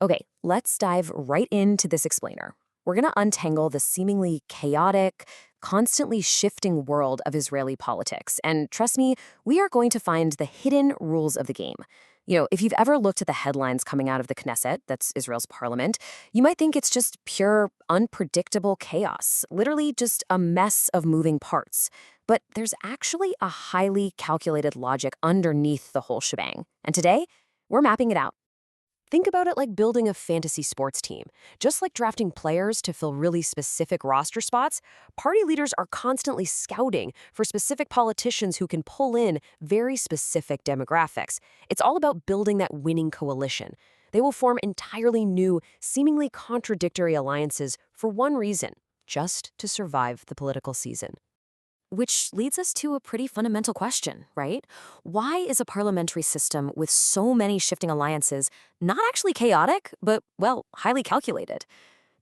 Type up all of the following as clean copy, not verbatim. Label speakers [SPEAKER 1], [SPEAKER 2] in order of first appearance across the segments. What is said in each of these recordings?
[SPEAKER 1] Okay, let's dive right into this explainer. We're going to untangle the seemingly chaotic, constantly shifting world of Israeli politics. And trust me, we are going to find the hidden rules of the game. If you've ever looked at the headlines coming out of the Knesset, that's Israel's parliament, you might think it's just pure, unpredictable chaos, literally just a mess of moving parts. But there's actually a highly calculated logic underneath the whole shebang. And today, we're mapping it out. Think about it like building a fantasy sports team. Just like drafting players to fill really specific roster spots, party leaders are constantly scouting for specific politicians who can pull in very specific demographics. It's all about building that winning coalition. They will form entirely new, seemingly contradictory alliances for one reason, just to survive the political season. Which leads us to a pretty fundamental question, right? Why is a parliamentary system with so many shifting alliances not actually chaotic, but, well, highly calculated?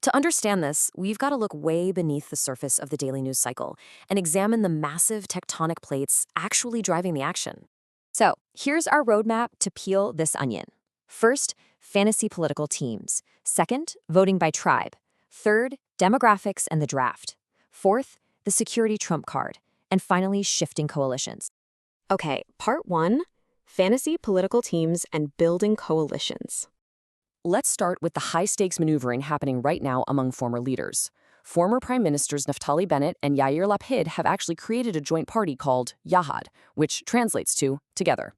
[SPEAKER 1] To understand this, we've got to look way beneath the surface of the daily news cycle and examine the massive tectonic plates actually driving the action. So, here's our roadmap to peel this onion. First, fantasy political teams. Second, voting by tribe. Third, demographics and the draft. Fourth, the security trump card, and finally, shifting coalitions. Okay, part one, fantasy political teams and building coalitions. Let's start with the high-stakes maneuvering happening right now among former leaders. Former Prime Ministers Naftali Bennett and Yair Lapid have actually created a joint party called Yahad, which translates to together.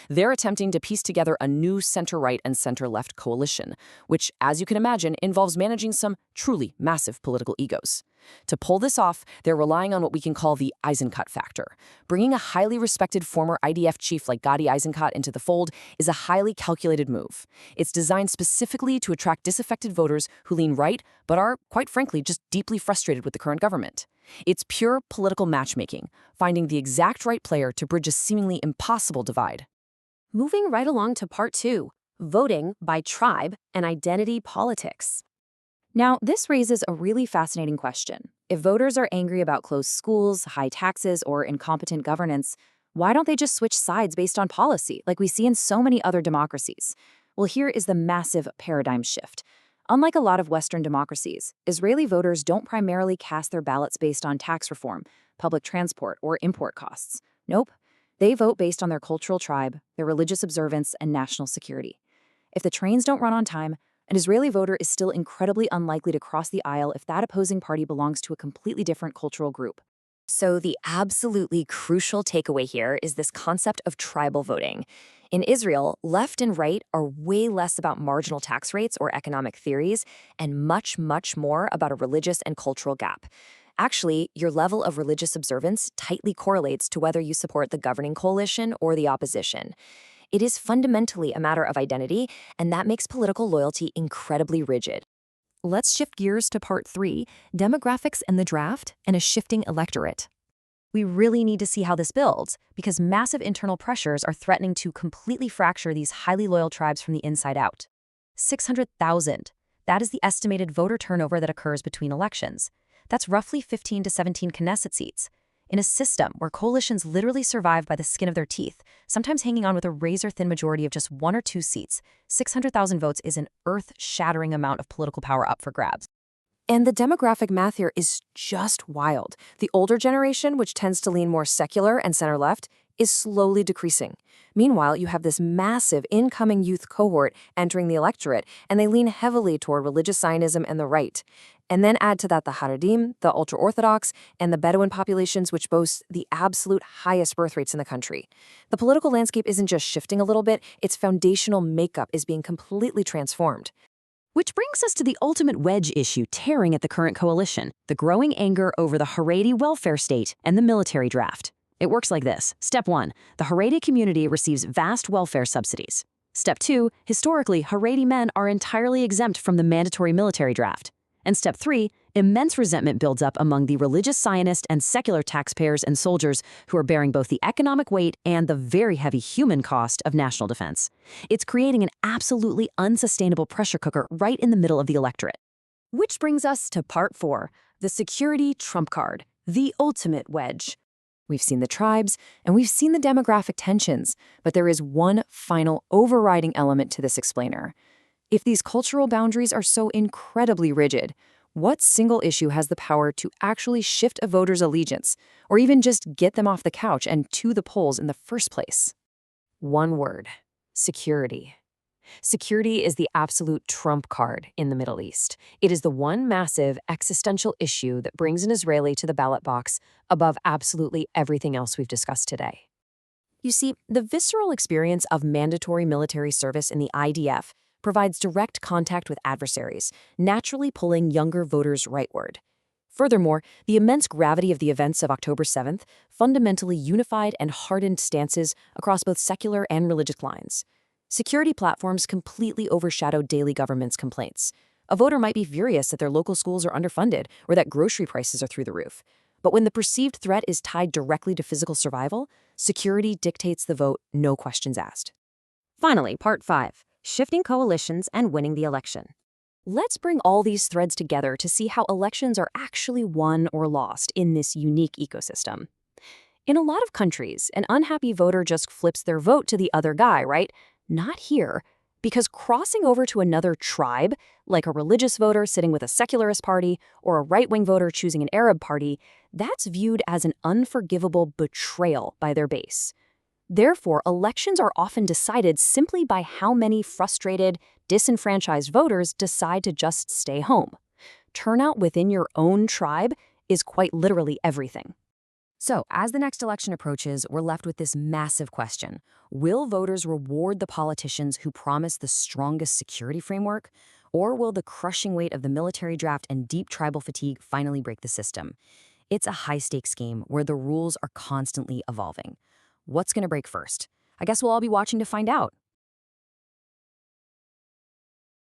[SPEAKER 1] They're attempting to piece together a new center-right and center-left coalition, which, as you can imagine, involves managing some truly massive political egos. To pull this off, they're relying on what we can call the Eisenkot factor. Bringing a highly respected former IDF chief like Gadi Eisenkot into the fold is a highly calculated move. It's designed specifically to attract disaffected voters who lean right, but are, quite frankly, just deeply frustrated with the current government. It's pure political matchmaking, finding the exact right player to bridge a seemingly impossible divide. Moving right along to part two, voting by tribe and identity politics. Now, this raises a really fascinating question. If voters are angry about closed schools, high taxes, or incompetent governance, why don't they just switch sides based on policy, like we see in so many other democracies? Well, here is the massive paradigm shift. Unlike a lot of Western democracies, Israeli voters don't primarily cast their ballots based on tax reform, public transport, or import costs. Nope. They vote based on their cultural tribe, their religious observance, and national security. If the trains don't run on time, an Israeli voter is still incredibly unlikely to cross the aisle if that opposing party belongs to a completely different cultural group. So the absolutely crucial takeaway here is this concept of tribal voting. In Israel, left and right are way less about marginal tax rates or economic theories, and much, much more about a religious and cultural gap. Actually, your level of religious observance tightly correlates to whether you support the governing coalition or the opposition. It is fundamentally a matter of identity, and that makes political loyalty incredibly rigid. Let's shift gears to part three, demographics and the draft and a shifting electorate. We really need to see how this builds, because massive internal pressures are threatening to completely fracture these highly loyal tribes from the inside out. 600,000. That is the estimated voter turnover that occurs between elections. That's roughly 15 to 17 Knesset seats. In a system where coalitions literally survive by the skin of their teeth, sometimes hanging on with a razor-thin majority of just 1 or 2 seats, 600,000 votes is an earth-shattering amount of political power up for grabs. And the demographic math here is just wild. The older generation, which tends to lean more secular and center-left, is slowly decreasing. Meanwhile, you have this massive incoming youth cohort entering the electorate, and they lean heavily toward religious Zionism and the right. And then add to that the Haredim, the ultra-Orthodox, and the Bedouin populations, which boast the absolute highest birth rates in the country. The political landscape isn't just shifting a little bit, its foundational makeup is being completely transformed. Which brings us to the ultimate wedge issue tearing at the current coalition, the growing anger over the Haredi welfare state and the military draft. It works like this. Step 1, the Haredi community receives vast welfare subsidies. Step 2, historically, Haredi men are entirely exempt from the mandatory military draft. And step 3, immense resentment builds up among the religious Zionist and secular taxpayers and soldiers who are bearing both the economic weight and the very heavy human cost of national defense. It's creating an absolutely unsustainable pressure cooker right in the middle of the electorate. Which brings us to part 4, the security trump card, the ultimate wedge. We've seen the tribes, and we've seen the demographic tensions, but there is one final overriding element to this explainer. If these cultural boundaries are so incredibly rigid, what single issue has the power to actually shift a voter's allegiance, or even just get them off the couch and to the polls in the first place? One word: security. Security is the absolute trump card in the Middle East. It is the one massive existential issue that brings an Israeli to the ballot box above absolutely everything else we've discussed today. You see, the visceral experience of mandatory military service in the IDF provides direct contact with adversaries, naturally pulling younger voters rightward. Furthermore, the immense gravity of the events of October 7th fundamentally unified and hardened stances across both secular and religious lines. Security platforms completely overshadowed daily government's complaints. A voter might be furious that their local schools are underfunded or that grocery prices are through the roof. But when the perceived threat is tied directly to physical survival, security dictates the vote, no questions asked. Finally, Part 5, Shifting Coalitions and Winning the Election. Let's bring all these threads together to see how elections are actually won or lost in this unique ecosystem. In a lot of countries, an unhappy voter just flips their vote to the other guy, right? Not here, because crossing over to another tribe, like a religious voter sitting with a secularist party or a right-wing voter choosing an Arab party, that's viewed as an unforgivable betrayal by their base. Therefore, elections are often decided simply by how many frustrated, disenfranchised voters decide to just stay home. Turnout within your own tribe is quite literally everything. So, as the next election approaches, we're left with this massive question. Will voters reward the politicians who promise the strongest security framework? Or will the crushing weight of the military draft and deep tribal fatigue finally break the system? It's a high-stakes game where the rules are constantly evolving. What's going to break first? I guess we'll all be watching to find out.